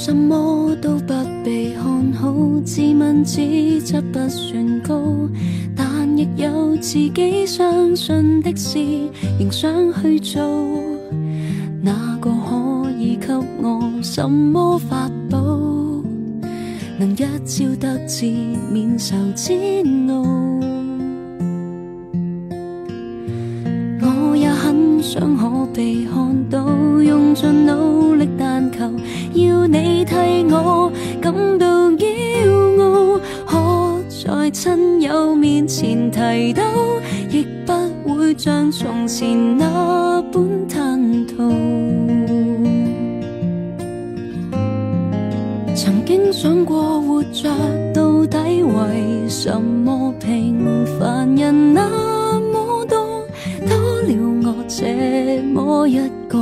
什麼都不被看好，自問資質不算高，但亦有自己相信的事，仍想去做。哪個可以給我什麼法寶，能一朝得志免受煎熬？我也很想可被看到，用盡努力但求要你替我感到驕傲，可在親友面前提到，亦不會像從前那般吞吐。曾經想過活着到底為什麼，平凡人那麼多，多了我這麼一個。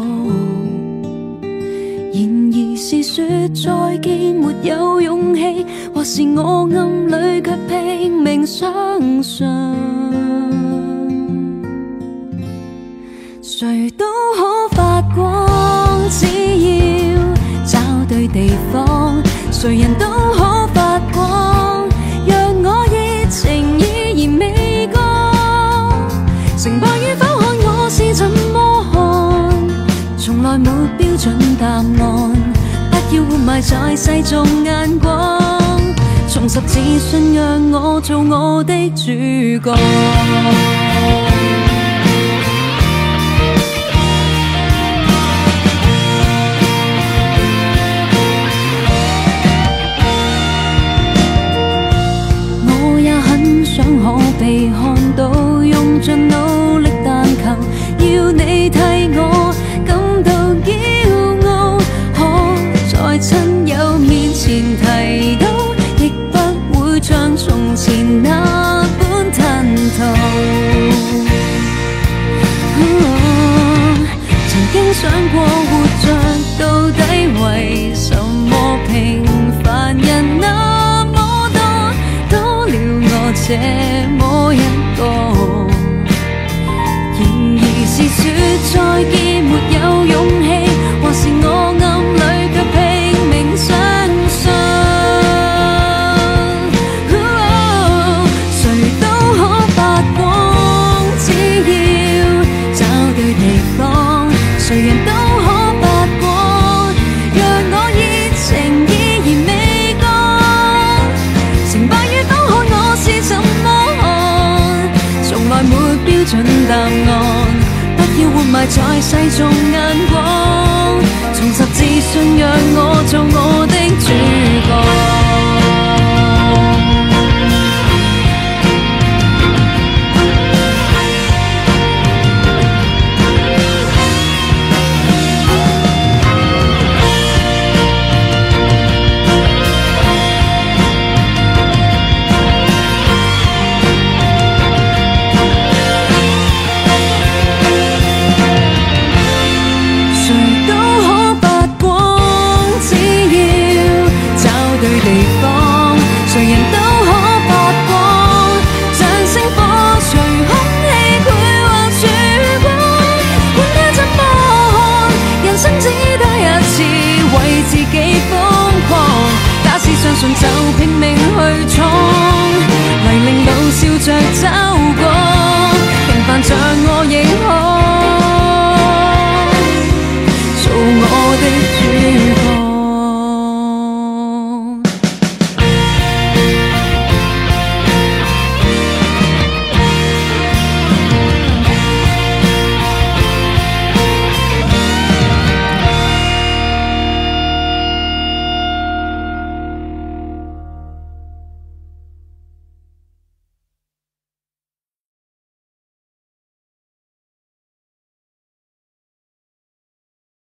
然而是說再見沒有勇氣，或是我暗裏卻拼命相信，誰都可發光，只要找對地方，誰人都可發光，讓我熱情依然未乾。成敗與否看我是怎麼看，從來沒標準答案，不要活埋在世俗眼光，重拾自信讓我做我的主角。想可被看到，用盡努力但求要你替我感到驕傲，可在親友面前提到，亦不會像從前那般吞吐。曾經想過活着到底為什麼，平凡人那麼多，多了我這麼一個。然而是說再見沒有勇氣，或是我暗裏卻拼命相信，誰都可發光，只要找對地方，誰人都可發光，讓我熱情依然未乾。成敗與否看我是怎麼看，從來沒標準答案，不要活埋在世俗眼光，重拾自信讓我做我的主角。相信就拼命去闖，黎明路笑着走。